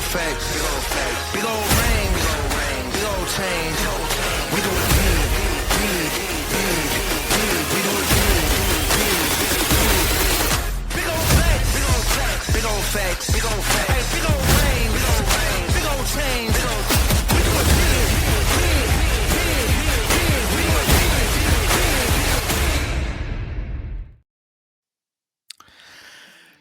facts, big old rain, big old change. We do it big. We do it big. Big old facts, big old facts, big old facts, big old facts. Big old rain, big old change. We do it big.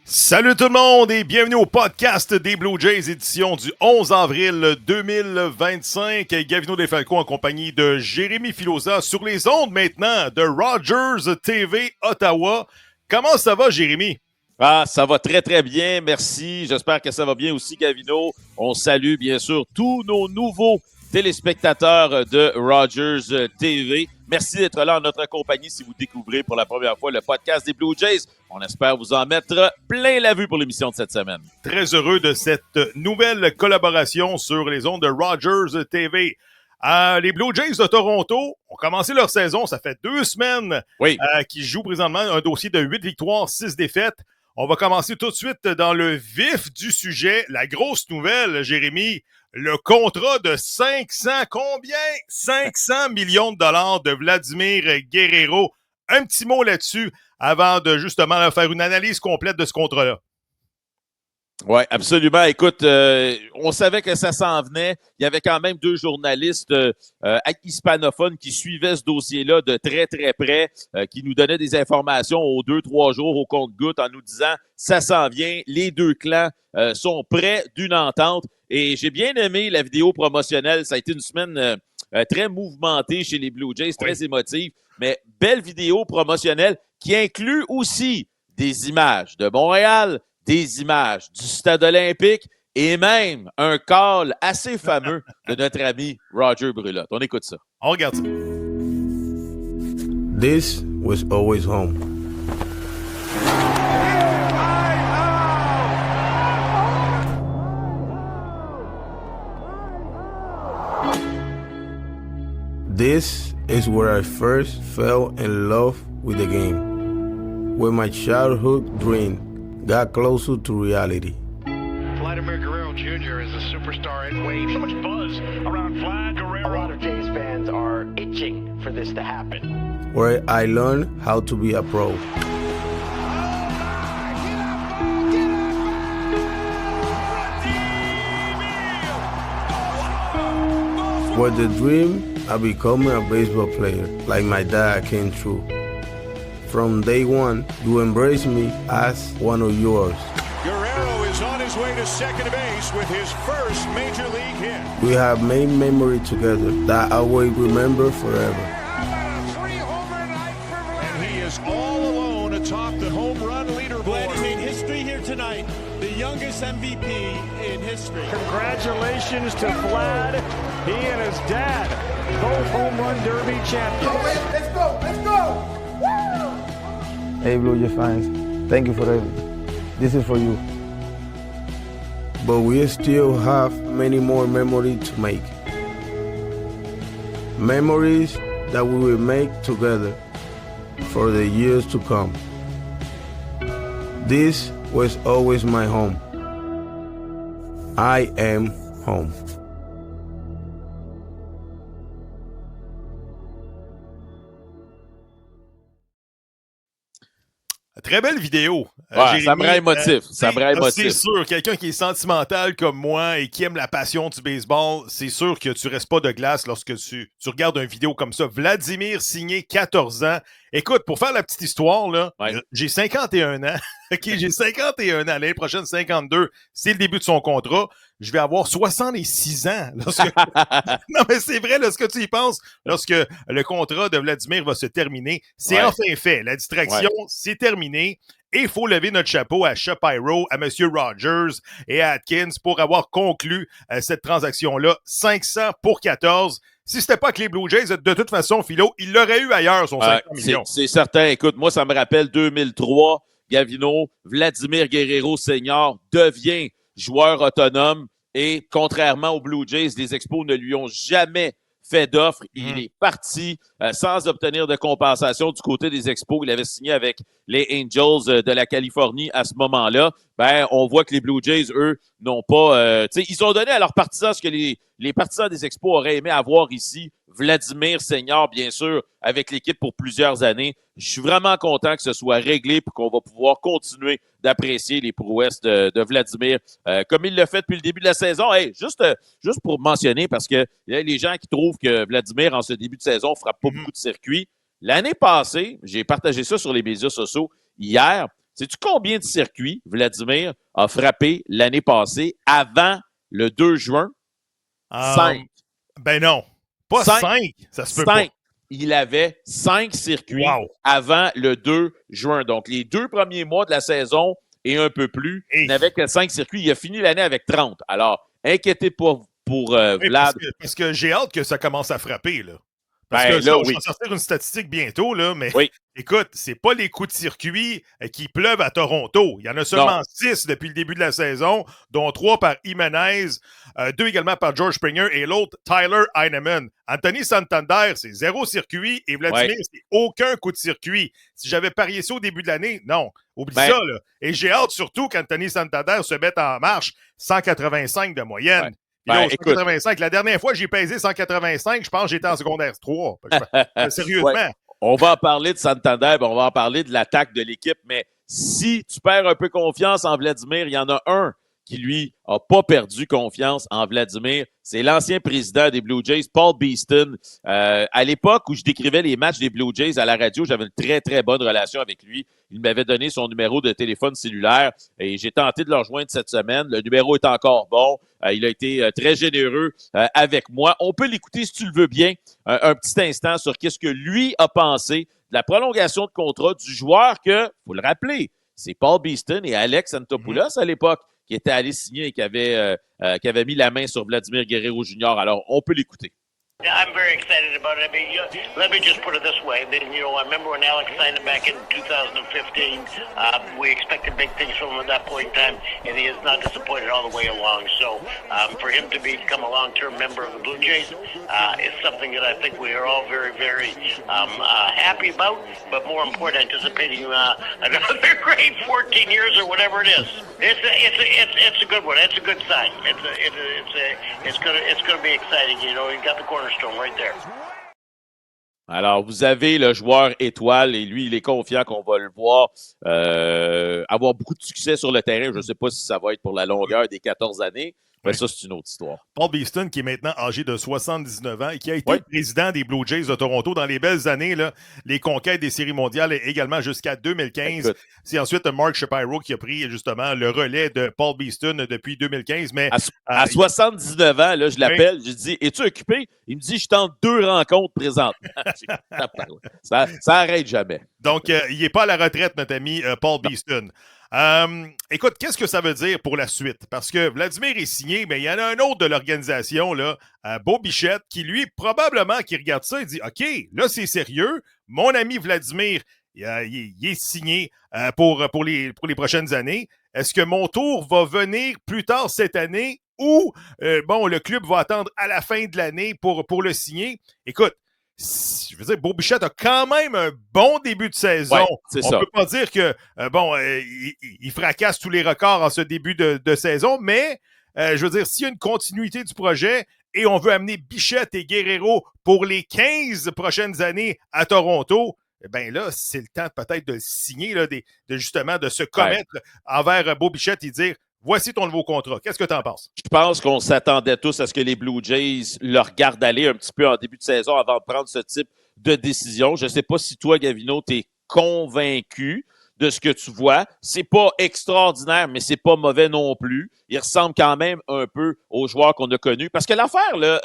Salut tout le monde et bienvenue au podcast des Blue Jays, édition du 11 avril 2025. Gavino Desfalco en compagnie de Jérémy Filosa sur les ondes maintenant de Rogers TV Ottawa. Comment ça va, Jérémy? Ah, ça va très, très bien. Merci. J'espère que ça va bien aussi, Gavino. On salue, bien sûr, tous nos nouveaux téléspectateurs de Rogers TV. Merci d'être là en notre compagnie si vous découvrez pour la première fois le podcast des Blue Jays. On espère vous en mettre plein la vue pour l'émission de cette semaine. Très heureux de cette nouvelle collaboration sur les ondes de Rogers TV. Les Blue Jays de Toronto ont commencé leur saison. Ça fait 2 semaines qu'ils jouent présentement un dossier de 8 victoires, 6 défaites. On va commencer tout de suite dans le vif du sujet. La grosse nouvelle, Jérémy, le contrat de 500 millions de dollars de Vladimir Guerrero. Un petit mot là-dessus avant de justement faire une analyse complète de ce contrat-là. Oui, absolument. Écoute, on savait que ça s'en venait. Il y avait quand même 2 journalistes hispanophones qui suivaient ce dossier-là de très, très près, qui nous donnaient des informations aux 2-3 jours au compte-gouttes en nous disant « ça s'en vient, les 2 clans sont près d'une entente ». Et j'ai bien aimé la vidéo promotionnelle. Ça a été une semaine très mouvementée chez les Blue Jays, très émotive, mais belle vidéo promotionnelle qui inclut aussi des images de Montréal, des images du Stade olympique et même un call assez fameux de notre ami Roger Brulotte. On écoute ça. On regarde ça. This was always home. This is where I first fell in love with the game, where my childhood dream got closer to reality. Vladimir Guerrero Jr. is a superstar in wave. So much buzz around Vlad Guerrero. A lot of Jays fans are itching for this to happen. Where I learned how to be a pro. Where the dream of becoming a baseball player like my dad came true. From day one, you embraced me as one of yours. Guerrero is on his way to second base with his first major league hit. We have made memory together that I will remember forever. And he is all alone atop the home run leaderboard. Vlad made history here tonight, the youngest MVP in history. Congratulations to Vlad. He and his dad, both home run derby champions. Let's go! Let's go! Woo! Hey, Blue Jays fans, thank you for everything. This is for you. But we still have many more memories to make. Memories that we will make together for the years to come. This was always my home. I am home. Très belle vidéo. Ouais, ça me rend émotif. C'est sûr, quelqu'un qui est sentimental comme moi et qui aime la passion du baseball, c'est sûr que tu restes pas de glace lorsque tu regardes une vidéo comme ça. Vladimir signé 14 ans. Écoute, pour faire la petite histoire, là, j'ai 51 ans. OK, j'ai 51 ans. L'année prochaine, 52. C'est le début de son contrat. Je vais avoir 66 ans. Non, mais c'est vrai, là, ce que tu y penses, lorsque le contrat de Vladimir va se terminer, c'est enfin fait. La distraction, c'est terminé. Et il faut lever notre chapeau à Shapiro, à M. Rogers et à Atkins pour avoir conclu cette transaction-là. 500 pour 14. Si c'était pas que les Blue Jays, de toute façon, Philo, il l'aurait eu ailleurs, son 500 millions. C'est certain. Écoute, moi, ça me rappelle 2003. Gavino, Vladimir Guerrero Senior devient joueur autonome et contrairement aux Blue Jays, les Expos ne lui ont jamais fait d'offre. Il est parti sans obtenir de compensation du côté des Expos. Il avait signé avec les Angels de la Californie à ce moment-là. ben, on voit que les Blue Jays, eux, n'ont pas... ils ont donné à leurs partisans ce que les partisans des Expos auraient aimé avoir ici. Vladimir Senior, bien sûr, avec l'équipe pour plusieurs années. Je suis vraiment content que ce soit réglé pour qu'on va pouvoir continuer d'apprécier les prouesses de Vladimir comme il l'a fait depuis le début de la saison. Hey, juste pour mentionner, parce que y a les gens qui trouvent que Vladimir, en ce début de saison, frappe pas beaucoup de circuits. L'année passée, j'ai partagé ça sur les médias sociaux hier. Sais-tu combien de circuits Vladimir a frappé l'année passée avant le 2 juin? 5. Ben non. Pas 5. Ça se peut pas. Il avait 5 circuits avant le 2 juin. Donc, les 2 premiers mois de la saison et un peu plus, il n'avait que 5 circuits. Il a fini l'annez avec 30. Alors, inquiétez pas pour Vlad. Parce que j'ai hâte que ça commence à frapper, là. Parce Ben, que là, je vais sortir une statistique bientôt, là, mais oui. Écoute, c'est pas les coups de circuit qui pleuvent à Toronto. Il y en a seulement 6 depuis le début de la saison, dont 3 par Jimenez, 2 également par George Springer et l'autre Tyler Heinemann. Anthony Santander, c'est 0 circuit et Vladimir, c'est aucun coup de circuit. Si j'avais parié ça au début de l'année, non. Oublie ça, là. Et j'ai hâte surtout qu'Anthony Santander se mette en marche 185 de moyenne. Ouais. Puis là, 185. La dernière fois que j'ai pesé 185, je pense que j'étais en secondaire 3. Sérieusement. Ouais. On va en parler de Santander, on va en parler de l'attaque de l'équipe, mais si tu perds un peu confiance en Vladimir, il y en a un qui, lui, n'a pas perdu confiance en Vladimir. C'est l'ancien président des Blue Jays, Paul Beeston. À l'époque où je décrivais les matchs des Blue Jays à la radio, j'avais une très, très bonne relation avec lui. Il m'avait donné son numéro de téléphone cellulaire et j'ai tenté de le rejoindre cette semaine. Le numéro est encore bon. Il a été très généreux avec moi. On peut l'écouter, si tu le veux bien, un petit instant sur qu'est-ce que lui a pensé de la prolongation de contrat du joueur que, faut le rappeler, c'est Paul Beeston et Alex Antopoulos à l'époque qui étaient allés signer et qui avaient mis la main sur Vladimir Guerrero Jr. Alors, on peut l'écouter. I'm very excited about it. I mean, let me just put it this way. I remember when Alex signed him back in 2015. We expected big things from him at that point in time, and he has not disappointed all the way along. So for him to become a long-term member of the Blue Jays is something that I think we are all very, very happy about, but more important, anticipating another great 14 years or whatever it is. It's a good one. It's a good sign. It's gonna be exciting. You know, you got the cornerstone right there. Alors, vous avez le joueur étoile et lui, il est confiant qu'on va le voir avoir beaucoup de succès sur le terrain. Je ne sais pas si ça va être pour la longueur des 14 années. Mais ça, c'est une autre histoire. Paul Beeston, qui est maintenant âgé de 79 ans et qui a été président des Blue Jays de Toronto dans les belles années, là, les conquêtes des séries mondiales et également jusqu'à 2015. Écoute. C'est ensuite Mark Shapiro qui a pris justement le relais de Paul Beeston depuis 2015. Mais à 79 ans, là, je l'appelle, je dis, es-tu occupé? Il me dit, je tente 2 rencontres présentement. ça arrête jamais. Donc, il n'est pas à la retraite, notre ami Paul Beeston. Écoute, qu'est-ce que ça veut dire pour la suite? Parce que Vladimir est signé, mais il y en a un autre de l'organisation, là, Beau Bichette, qui lui, probablement, qui regarde ça et dit, OK, là, c'est sérieux. Mon ami Vladimir, il est signé pour les prochaines années. Est-ce que mon tour va venir plus tard cette année ou, le club va attendre à la fin de l'année pour le signer? Écoute, je veux dire, Beau Bichette a quand même un bon début de saison. Ouais, on ne peut pas dire que, il fracasse tous les records en ce début de saison, mais, je veux dire, s'il y a une continuité du projet et on veut amener Bichette et Guerrero pour les 15 prochaines années à Toronto, bien là, c'est le temps peut-être de le signer, là, justement, de se commettre envers Beau Bichette et dire, voici ton nouveau contrat. Qu'est-ce que tu en penses? Je pense qu'on s'attendait tous à ce que les Blue Jays le regardent aller un petit peu en début de saison avant de prendre ce type de décision. Je ne sais pas si toi, Gavino, tu es convaincu de ce que tu vois. C'est pas extraordinaire, mais c'est pas mauvais non plus. Il ressemble quand même un peu aux joueurs qu'on a connus. Parce que l'affaire, là,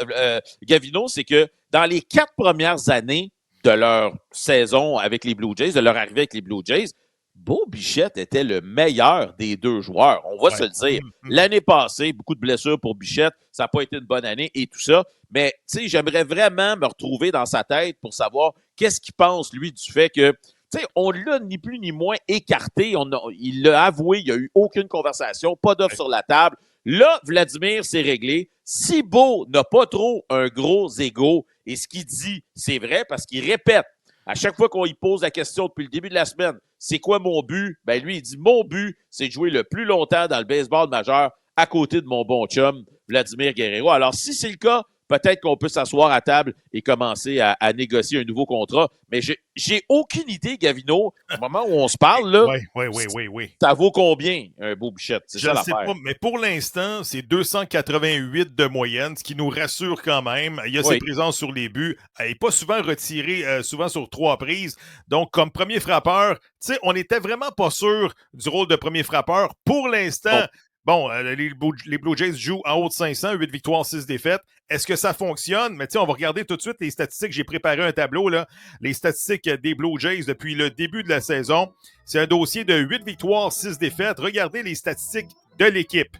Gavino, c'est que dans les 4 premières années de leur saison avec les Blue Jays, de leur arrivée avec les Blue Jays, Beau Bichette était le meilleur des 2 joueurs. On va se le dire. L'année passée, beaucoup de blessures pour Bichette. Ça n'a pas été une bonne année et tout ça. Mais, tu sais, j'aimerais vraiment me retrouver dans sa tête pour savoir qu'est-ce qu'il pense, lui, du fait que, tu sais, on l'a ni plus ni moins écarté. Il l'a avoué, il n'y a eu aucune conversation, pas d'offre sur la table. Là, Vladimir, c'est réglé. Si Beau n'a pas trop un gros ego, et ce qu'il dit, c'est vrai parce qu'il répète à chaque fois qu'on lui pose la question depuis le début de la semaine, c'est quoi mon but? Ben lui, il dit, mon but, c'est de jouer le plus longtemps dans le baseball majeur à côté de mon bon chum, Vladimir Guerrero. Alors, si c'est le cas, peut-être qu'on peut s'asseoir à table et commencer à négocier un nouveau contrat. Mais j'ai aucune idée, Gavino, au moment où on se parle, là. Oui. Ça vaut combien, un beau Bichette? C'est Je ça ne sais l'affaire. pas, mais pour l'instant, c'est 288 de moyenne, ce qui nous rassure quand même. Il y a ses présences sur les buts. Il n'est pas souvent retiré, souvent sur 3 prises. Donc, comme premier frappeur, tu sais, on n'était vraiment pas sûr du rôle de premier frappeur. Pour l'instant, les Blue Jays jouent en haut de 500, 8 victoires, 6 défaites. Est-ce que ça fonctionne? Mais tu sais, on va regarder tout de suite les statistiques. J'ai préparé un tableau, là. Les statistiques des Blue Jays depuis le début de la saison. C'est un dossier de 8 victoires, 6 défaites. Regardez les statistiques de l'équipe.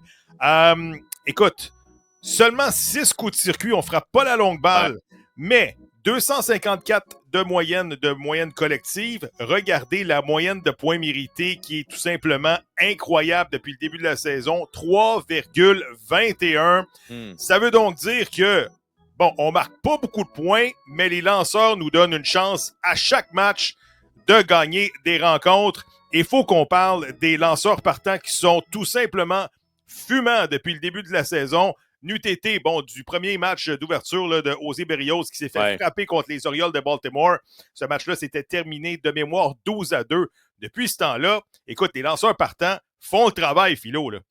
Écoute, seulement 6 coups de circuit. On frappe pas la longue balle. Mais 254 de moyenne collective. Regardez la moyenne de points mérités qui est tout simplement incroyable depuis le début de la saison. 3,21. Ça veut donc dire que, on marque pas beaucoup de points, mais les lanceurs nous donnent une chance à chaque match de gagner des rencontres. Il faut qu'on parle des lanceurs partants qui sont tout simplement fumants depuis le début de la saison. N'eût été, du premier match d'ouverture là, de José Berríos qui s'est fait frapper contre les Orioles de Baltimore. Ce match-là s'était terminé de mémoire 12-2. Depuis ce temps-là, écoute, les lanceurs partants font le travail, Philo. Là.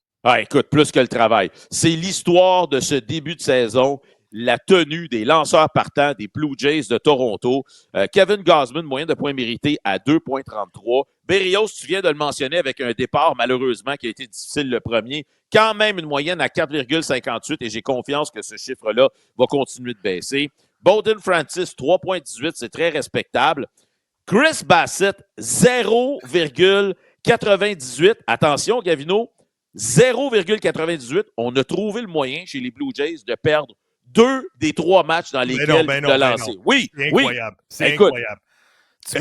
Écoute, plus que le travail. C'est l'histoire de ce début de saison, la tenue des lanceurs partants des Blue Jays de Toronto. Kevin Gausman, moyenne de points mérités à 2,33. Berríos, tu viens de le mentionner, avec un départ malheureusement qui a été difficile le premier. Quand même une moyenne à 4,58 et j'ai confiance que ce chiffre-là va continuer de baisser. Bowden Francis, 3,18, c'est très respectable. Chris Bassitt, 0,98. Attention, Gavino, 0,98. On a trouvé le moyen chez les Blue Jays de perdre 2 des 3 matchs dans lesquels il a lancé. Oui, c'est incroyable. C'est écoute, incroyable.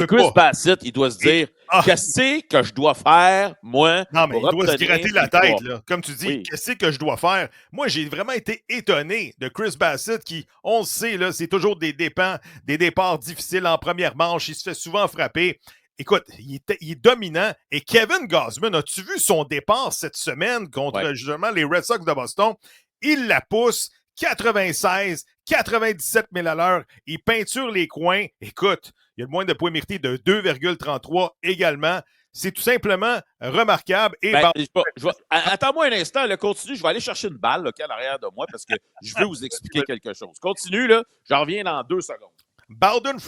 Chris Bassitt, il doit se dire qu'est-ce que je dois faire, moi? Non, mais il doit se gratter la tête, là. Comme tu dis, oui. Qu'est-ce que je dois faire? Moi, j'ai vraiment été étonné de Chris Bassitt qui, on le sait, là, c'est toujours des départs difficiles en première manche. Il se fait souvent frapper. Écoute, il est dominant. Et Kevin Gausman, as-tu vu son départ cette semaine contre justement les Red Sox de Boston? Il la pousse 96, 97 000 à l'heure. Il peinture les coins. Écoute, il y a le moins de points mérités de 2,33 également. C'est tout simplement remarquable. Et attends-moi un instant, là, continue. Je vais aller chercher une balle là, qui est à l'arrière de moi parce que je veux vous expliquer quelque chose. Continue, là. J'en reviens dans 2 secondes. Bowden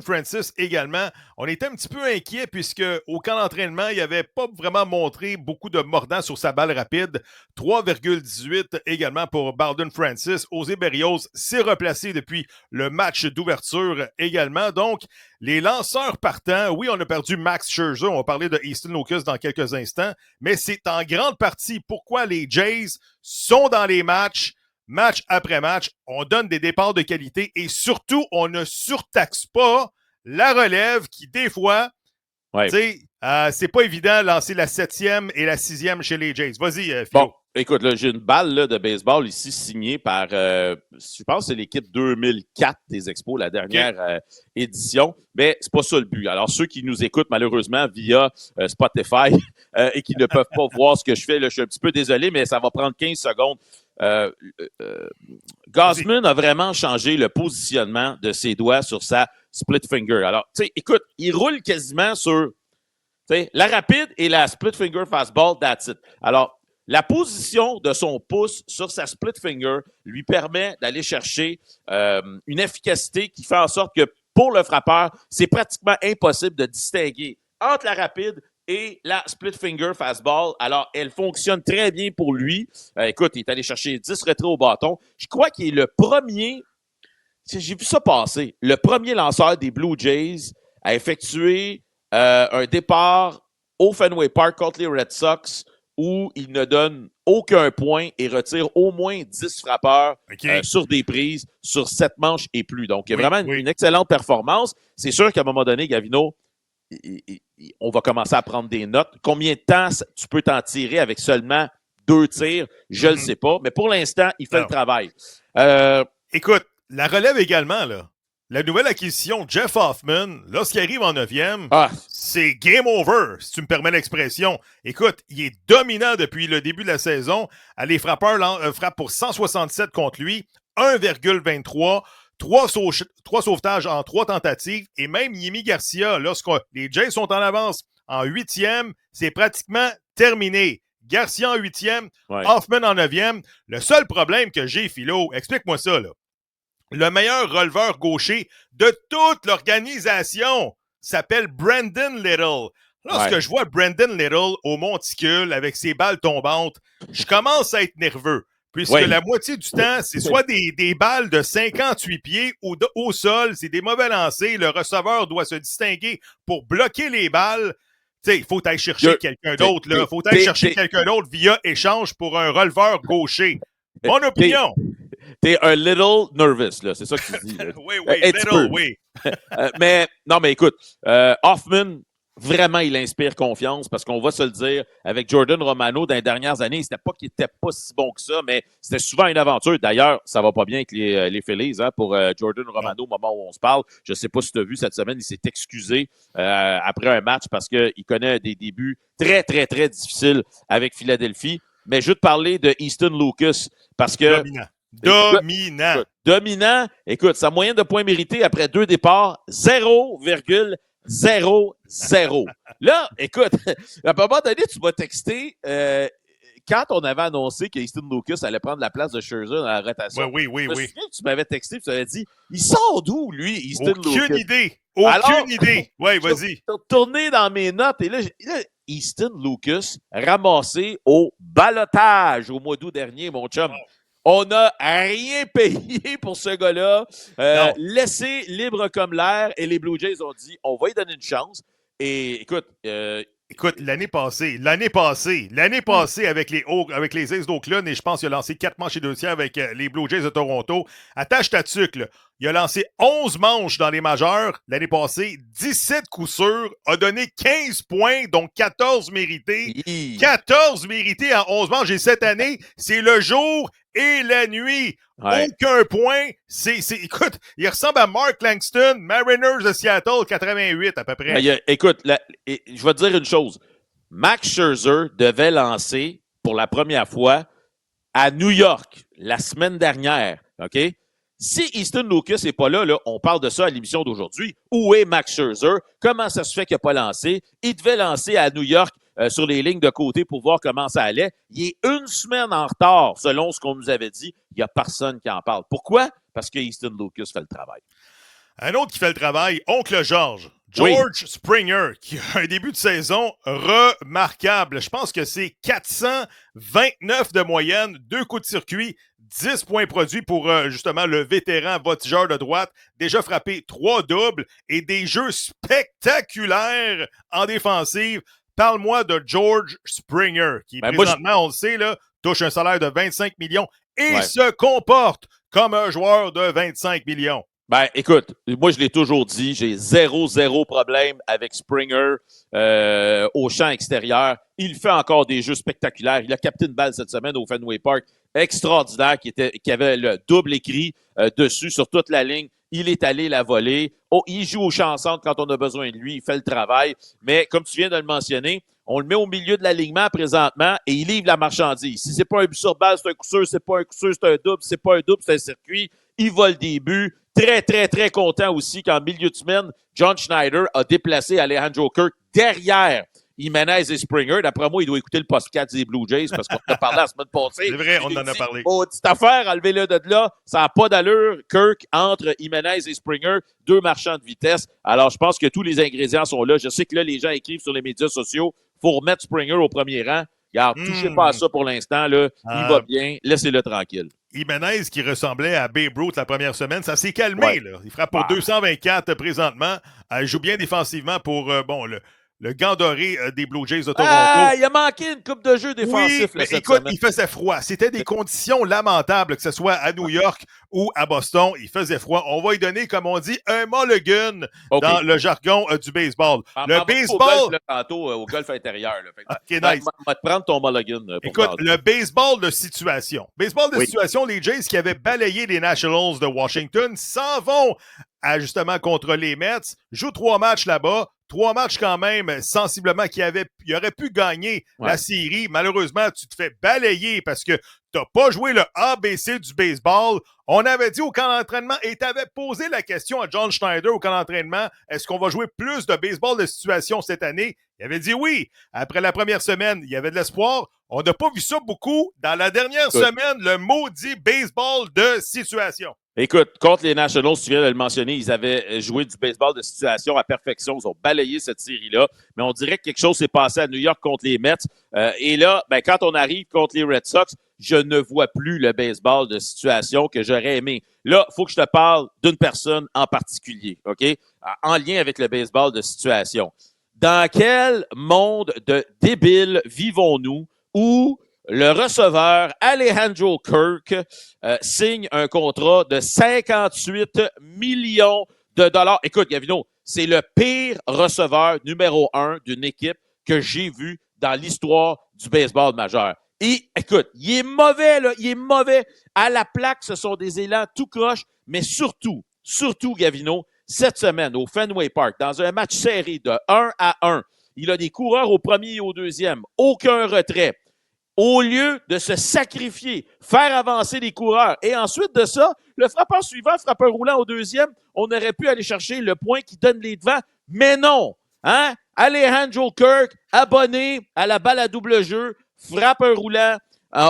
Francis également, on était un petit peu inquiet puisque au camp d'entraînement, il n'avait pas vraiment montré beaucoup de mordant sur sa balle rapide. 3,18 également pour Bowden Francis. José Berríos s'est replacé depuis le match d'ouverture également. Donc, les lanceurs partants, oui, on a perdu Max Scherzer, on va parler de Easton Lucas dans quelques instants, mais c'est en grande partie pourquoi les Jays sont dans les match après match, on donne des départs de qualité et surtout, on ne surtaxe pas la relève qui, des fois, c'est pas évident de lancer la 7e et la 6e chez les Jays. Vas-y, Phil. Bon, écoute, là, j'ai une balle là, de baseball ici signée par, je pense que c'est l'équipe 2004 des Expos, la dernière édition, mais c'est pas ça le but. Alors, ceux qui nous écoutent malheureusement via Spotify et qui ne peuvent pas voir ce que je fais, là, je suis un petit peu désolé, mais ça va prendre 15 secondes. Gausman a vraiment changé le positionnement de ses doigts sur sa split finger. Alors, tu sais, écoute, il roule quasiment sur la rapide et la split finger fastball, that's it. Alors, la position de son pouce sur sa split finger lui permet d'aller chercher une efficacité qui fait en sorte que pour le frappeur, c'est pratiquement impossible de distinguer entre la rapide et la split finger fastball. Alors, elle fonctionne très bien pour lui. Écoute, il est allé chercher 10 retraits au bâton. Je crois qu'il est le premier, j'ai vu ça passer, le premier lanceur des Blue Jays à effectuer un départ au Fenway Park contre les Red Sox où il ne donne aucun point et retire au moins 10 frappeurs sur des prises, sur 7 manches et plus. Donc, il y a vraiment une excellente performance. C'est sûr qu'à un moment donné, Gavino, on va commencer à prendre des notes. Combien de temps tu peux t'en tirer avec seulement 2 tirs? Je ne le sais pas. Mais pour l'instant, il fait le travail. Écoute, la relève également, là. La nouvelle acquisition, Jeff Hoffman, lorsqu'il arrive en 9e, c'est game over, si tu me permets l'expression. Écoute, il est dominant depuis le début de la saison. Les frappeurs frappent pour 167 contre lui, 1,23, 3 sauvetages en 3 tentatives. Et même Yimi Garcia, lorsque les Jays sont en avance en 8e, c'est pratiquement terminé. Garcia en 8e, Hoffman en 9e. Le seul problème que j'ai, Philo, explique-moi ça, là. Le meilleur releveur gaucher de toute l'organisation s'appelle Brandon Little. Lorsque je vois Brandon Little au monticule avec ses balles tombantes, je commence à être nerveux. Puisque la moitié du temps, c'est soit des balles de 58 pieds ou au sol, c'est des mauvais lancers. Le receveur doit se distinguer pour bloquer les balles. Tu sais, il faut aller chercher quelqu'un d'autre. Il faut aller chercher quelqu'un d'autre via échange pour un releveur gaucher. Mon opinion. T'es un little nervous, là. C'est ça que tu dis. Oui, little, oui. mais écoute, Hoffman, vraiment, il inspire confiance parce qu'on va se le dire, avec Jordan Romano dans les dernières années, c'était pas qu'il était pas si bon que ça, mais c'était souvent une aventure. D'ailleurs, ça va pas bien avec les Phillies pour Jordan Romano au moment où on se parle. Je sais pas si tu as vu cette semaine, il s'est excusé après un match parce qu'il connaît des débuts très, très, très difficiles avec Philadelphie. Mais je veux te parler de Easton Lucas parce que... Dominant. Écoute, sa moyenne de points mérités après 2 départs, 0,00. Là, écoute, à un moment donné, tu m'as texté quand on avait annoncé qu'Easton Lucas allait prendre la place de Scherzer dans la rotation. Oui. Je me souviens que tu m'avais texté et tu m'avais dit, il sort d'où, lui, Easton Lucas? Aucune idée. Aucune idée. Oui, vas-y. Je suis retourné dans mes notes et là, Easton Lucas ramassé au ballottage au mois d'août dernier, mon chum. Oh. On n'a rien payé pour ce gars-là. Laissé libre comme l'air. Et les Blue Jays ont dit, on va lui donner une chance. Et écoute... Écoute, l'année passée, avec les Aces d'Oakland, et je pense qu'il a lancé 4 manches et 2 tiers avec les Blue Jays de Toronto. Attache ta tuque, là. Il a lancé 11 manches dans les majeurs l'année passée, 17 coups sûrs, a donné 15 points, donc 14 mérités. 14 mérités en 11 manches. Et cette année, c'est le jour et la nuit. Aucun point. Écoute, il ressemble à Mark Langston, Mariners de Seattle, 88 à peu près. Écoute, je vais te dire une chose. Max Scherzer devait lancer pour la première fois à New York la semaine dernière. OK? Si Easton Lucas n'est pas là, on parle de ça à l'émission d'aujourd'hui. Où est Max Scherzer? Comment ça se fait qu'il n'a pas lancé? Il devait lancer à New York sur les lignes de côté pour voir comment ça allait. Il est 1 semaine en retard, selon ce qu'on nous avait dit. Il n'y a personne qui en parle. Pourquoi? Parce que Easton Lucas fait le travail. Un autre qui fait le travail, Oncle George Springer, qui a un début de saison remarquable. Je pense que c'est 429 de moyenne, 2 coups de circuit, 10 points produits pour justement le vétéran voltigeur de droite. Déjà frappé 3 doubles et des jeux spectaculaires en défensive. Parle-moi de George Springer, qui présentement, on le sait, là, touche un salaire de 25 millions et se comporte comme un joueur de 25 millions. Ben, écoute, moi, je l'ai toujours dit, j'ai zéro problème avec Springer au champ extérieur. Il fait encore des jeux spectaculaires. Il a capté une balle cette semaine au Fenway Park extraordinaire qui avait le double écrit dessus sur toute la ligne. Il est allé la voler. Il joue au champ centre quand on a besoin de lui. Il fait le travail. Mais comme tu viens de le mentionner, on le met au milieu de l'alignement présentement et il livre la marchandise. Si c'est pas un but sur balle, c'est un coup sûr. C'est pas un coup sûr, c'est un double. C'est pas un double, c'est un circuit. Il vole des buts. Très content aussi qu'en milieu de semaine, John Schneider a déplacé Alejandro Kirk derrière Jimenez et Springer. D'après moi, il doit écouter le podcast des Blue Jays parce qu'on en a parlé la semaine passée. C'est vrai, on en a parlé. Petite affaire, enlevez-le de là. Ça n'a pas d'allure. Kirk entre Jimenez et Springer, 2 marchands de vitesse. Alors, je pense que tous les ingrédients sont là. Je sais que là, les gens écrivent sur les médias sociaux. Il faut remettre Springer au premier rang. Regarde, touchez pas à ça pour l'instant. Là. Il va bien. Laissez-le tranquille. Jimenez, qui ressemblait à Babe Ruth la première semaine, ça s'est calmé. Là. Il frappe pour 224 présentement. Il joue bien défensivement pour le gant doré des Blue Jays de Toronto. Il a manqué une coupe de jeu défensif. Oui, mais écoute, il faisait froid. C'était des conditions lamentables, que ce soit à New York ou à Boston. Il faisait froid. On va lui donner, comme on dit, un mulligan dans le jargon du baseball. Le baseball... Au golf intérieur. OK, nice. Va te prendre ton mulligan. Écoute, le baseball de situation. Baseball de situation, les Jays qui avaient balayé les Nationals de Washington s'en vont justement contre les Mets, joue 3 matchs là-bas, 3 matchs quand même sensiblement qu'il aurait pu gagner la série. Malheureusement, tu te fais balayer parce que tu n'as pas joué le ABC du baseball. On avait dit au camp d'entraînement et tu avais posé la question à John Schneider au camp d'entraînement, est-ce qu'on va jouer plus de baseball de situation cette année? Il avait dit oui. Après la première semaine, il y avait de l'espoir. On n'a pas vu ça beaucoup. Dans la dernière semaine, le maudit baseball de situation. Écoute, contre les Nationals, tu viens de le mentionner, ils avaient joué du baseball de situation à perfection. Ils ont balayé cette série-là. Mais on dirait que quelque chose s'est passé à New York contre les Mets. Et là, ben, quand on arrive contre les Red Sox, je ne vois plus le baseball de situation que j'aurais aimé. Là, il faut que je te parle d'une personne en particulier, OK? En lien avec le baseball de situation. Dans quel monde de débiles vivons-nous où le receveur Alejandro Kirk signe un contrat de 58 millions de dollars. Écoute, Gavino, c'est le pire receveur numéro 1 d'une équipe que j'ai vu dans l'histoire du baseball majeur. Et écoute, il est mauvais, là, il est mauvais. À la plaque, ce sont des élans tout croche, mais surtout, Gavino, cette semaine au Fenway Park, dans un match serré de 1-1, il a des coureurs au premier et au deuxième, aucun retrait. Au lieu de se sacrifier, faire avancer les coureurs, et ensuite de ça, le frappeur suivant, frappeur roulant au deuxième, on aurait pu aller chercher le point qui donne les devants, mais non! Hein? Alejandro Kirk, abonné à la balle à double jeu, frappeur roulant,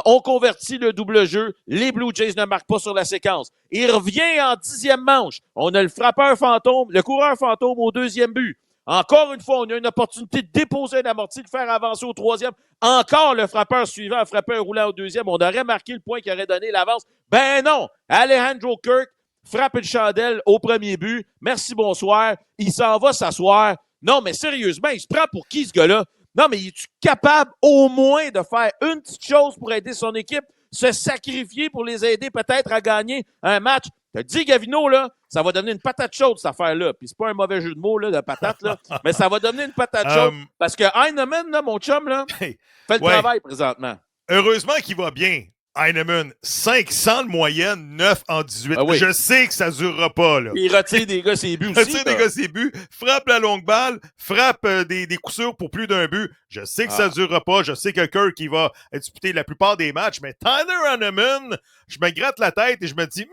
on convertit le double jeu, les Blue Jays ne marquent pas sur la séquence. Il revient en 10e manche, on a le frappeur fantôme, le coureur fantôme au deuxième but. Encore une fois, on a une opportunité de déposer un amorti, de faire avancer au troisième. Encore le frappeur suivant, un frappeur roulant au deuxième. On aurait marqué le point qui aurait donné l'avance. Ben non! Alejandro Kirk frappe une chandelle au premier but. Merci, bonsoir. Il s'en va s'asseoir. Non, mais sérieusement, il se prend pour qui, ce gars-là? Non, mais es-tu capable au moins de faire une petite chose pour aider son équipe? Se sacrifier pour les aider peut-être à gagner un match? T'as dit, Gavino, là, ça va donner une patate chaude, cette affaire-là. Puis c'est pas un mauvais jeu de mots, là, de patate, là. Mais ça va donner une patate chaude. Parce que Heinemann, là, mon chum, là, fait le travail présentement. Heureusement qu'il va bien. Heinemann, 500 de moyenne, 9 en 18. Ah oui. Je sais que ça ne durera pas, là. Il retire des gars ses buts aussi. Retire des gars ses buts, frappe la longue balle, frappe des coups sûrs pour plus d'un but. Je sais que ça ne durera pas. Je sais que Kirk, il va disputer la plupart des matchs. Mais Tyler Heinemann, je me gratte la tête et je me dis,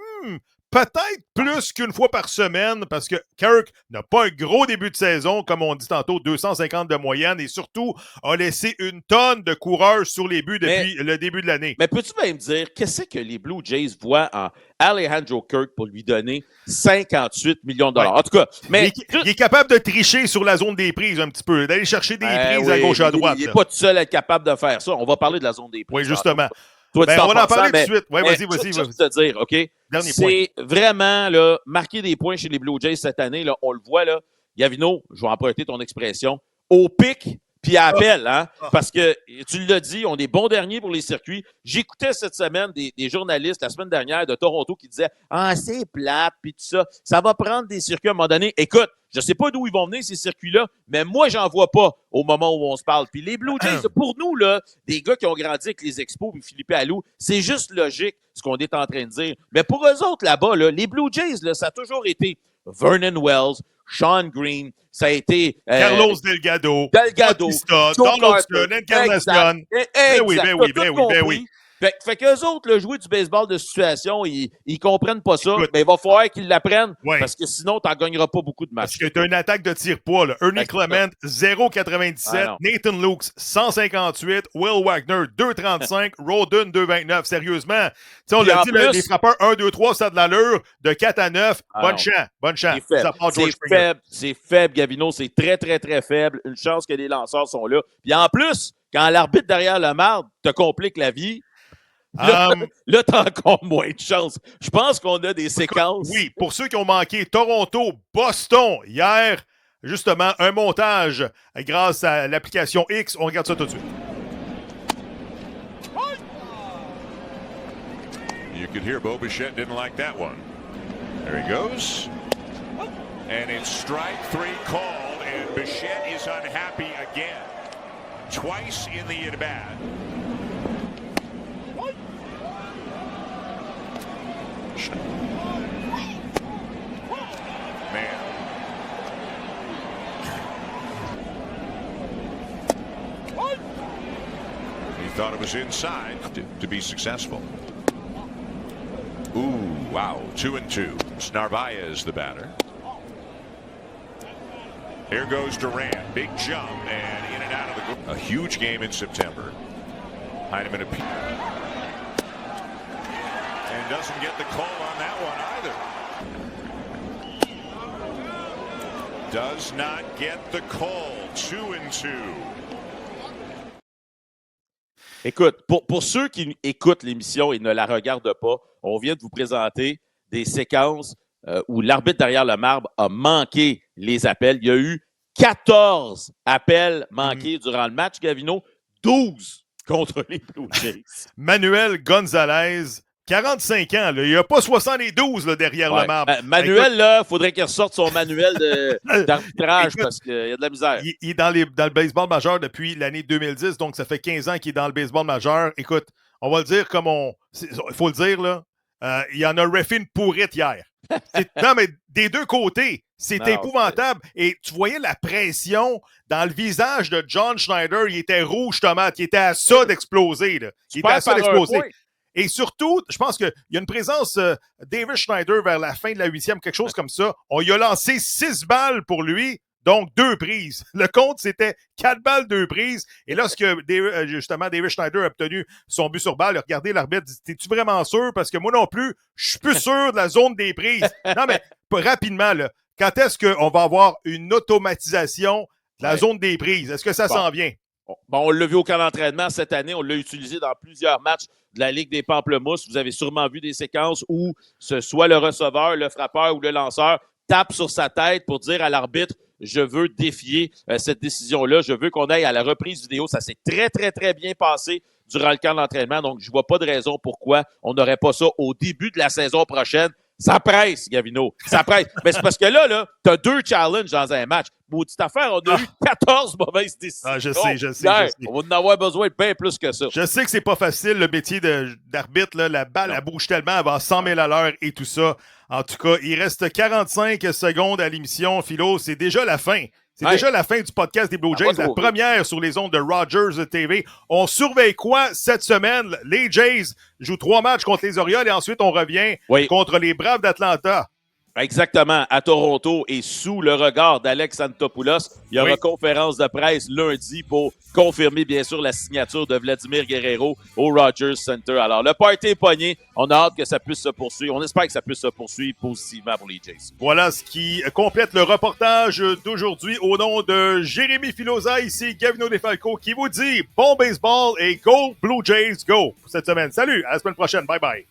peut-être plus qu'une fois par semaine, parce que Kirk n'a pas un gros début de saison, comme on dit tantôt, 250 de moyenne, et surtout a laissé une tonne de coureurs sur les buts depuis le début de l'année. Mais peux-tu même dire, qu'est-ce que les Blue Jays voient en Alejandro Kirk pour lui donner 58 millions de dollars? En tout cas, mais il est capable de tricher sur la zone des prises un petit peu, d'aller chercher des prises à gauche, à droite. Il n'est pas tout seul à être capable de faire ça. On va parler de la zone des prises. Oui, justement. Toi, on va en parler tout de suite. Oui, vas-y. Juste te dire, OK? C'est vraiment, là, marquer des points chez les Blue Jays cette année, là, on le voit, là. Gavino, je vais emprunter ton expression, au pic puis à appel, hein? Parce que, tu l'as dit, on est bon dernier pour les circuits. J'écoutais cette semaine des journalistes, la semaine dernière, de Toronto, qui disaient « Ah, c'est plate, puis tout ça. Ça va prendre des circuits à un moment donné. » Écoute, je sais pas d'où ils vont venir, ces circuits-là, mais moi, j'en vois pas au moment où on se parle. Puis les Blue Jays, pour nous, là, des gars qui ont grandi avec les Expos puis Philippe Allou, c'est juste logique, ce qu'on est en train de dire. Mais pour eux autres, là-bas, là, les Blue Jays, là, ça a toujours été Vernon Wells, Sean Green, ça a été... Carlos Delgado, Bautista, Donaldson, Encarnacion. Ben oui. Fait qu'eux autres, là, jouer du baseball de situation, ils comprennent pas ça, mais il va falloir qu'ils l'apprennent, parce que sinon, t'en gagneras pas beaucoup de matchs. Parce que t'as une attaque de tir-poids, là. Ernie Clement, 0,97. Nathan Lukes, 158. Will Wagner, 2,35. Rodon, 2,29. Sérieusement. T'sais, on l'a dit, les frappeurs 1, 2, 3, ça a de l'allure. De 4 à 9, bonne chance. C'est faible, Gavino. C'est très, très, très faible. Une chance que les lanceurs sont là. Puis en plus, quand l'arbitre derrière le marde te complique la vie, là, t'as encore moins de chance. Je pense qu'on a des séquences. Oui, pour ceux qui ont manqué Toronto, Boston, hier, justement, un montage grâce à l'application X. On regarde ça tout de suite. You could hear Bo Bichette didn't like that one. There he goes. And it's strike 3 called, and Bichette is unhappy again. Twice in the at-bat. He thought it was inside to be successful. Ooh, wow, 2-2. Narvaez the batter. Here goes Durant. Big jump and in and out of the... A huge game in September. Heineman and doesn't get the call on that one either. Does not get the call. 2-2. Écoute, pour ceux qui écoutent l'émission et ne la regardent pas, on vient de vous présenter des séquences où l'arbitre derrière le marbre a manqué les appels. Il y a eu 14 appels manqués durant le match, Gavino, 12 contre les Blue Jays. Manuel Gonzalez, 45 ans, là. Il n'y a pas 72 là, derrière le marbre. Manuel, il faudrait qu'il ressorte son manuel d'arbitrage parce qu'il y a de la misère. Il est dans le baseball majeur depuis l'année 2010, donc ça fait 15 ans qu'il est dans le baseball majeur. Écoute, on va le dire comme il faut le dire, là. Il y en a refait une pourrite hier. Non, mais des deux côtés, c'était épouvantable. Et tu voyais la pression dans le visage de John Schneider. Il était rouge tomate. Il était à ça d'exploser. Là. Il était à ça d'exploser. Et surtout, je pense qu'il y a une présence David Schneider vers la fin de la 8e, quelque chose comme ça. On lui a lancé 6 balles pour lui, donc 2 prises. Le compte, c'était 4 balles, 2 prises. Et lorsque justement David Schneider a obtenu son but sur balle, regardez l'arbitre, dit « T'es-tu vraiment sûr? Parce que moi non plus, je suis plus sûr de la zone des prises. » Non, mais rapidement, là, quand est-ce qu'on va avoir une automatisation de la zone des prises? Est-ce que ça s'en vient? Bon, on l'a vu au camp d'entraînement cette année. On l'a utilisé dans plusieurs matchs de la Ligue des Pamplemousses. Vous avez sûrement vu des séquences où ce soit le receveur, le frappeur ou le lanceur tape sur sa tête pour dire à l'arbitre « Je veux défier cette décision-là. Je veux qu'on aille à la reprise vidéo. » Ça s'est très, très, très bien passé durant le camp d'entraînement. Donc, je ne vois pas de raison pourquoi on n'aurait pas ça au début de la saison prochaine. Ça presse, Gavino. Ça presse. Mais c'est parce que là, tu as 2 challenges dans un match. Maudite affaire, on a eu 14 mauvaises décisions. Ah, je sais. On va en avoir besoin de bien plus que ça. Je sais que c'est pas facile, le métier d'arbitre. La balle, elle bouge tellement, elle va à 100 000 à l'heure et tout ça. En tout cas, il reste 45 secondes à l'émission, Philo. C'est déjà la fin. C'est déjà la fin du podcast des Blue Jays, la première sur les ondes de Rogers TV. On surveille quoi cette semaine? Les Jays jouent 3 matchs contre les Orioles et ensuite on revient contre les Braves d'Atlanta. Exactement, à Toronto et sous le regard d'Alex Antopoulos. Il y aura conférence de presse lundi pour confirmer, bien sûr, la signature de Vladimir Guerrero au Rogers Center. Alors, le party est pogné. On a hâte que ça puisse se poursuivre. On espère que ça puisse se poursuivre positivement pour les Jays. Voilà ce qui complète le reportage d'aujourd'hui au nom de Jérémy Filosa, ici Gavino Defalco, qui vous dit bon baseball et go Blue Jays, go pour cette semaine. Salut, à la semaine prochaine. Bye bye.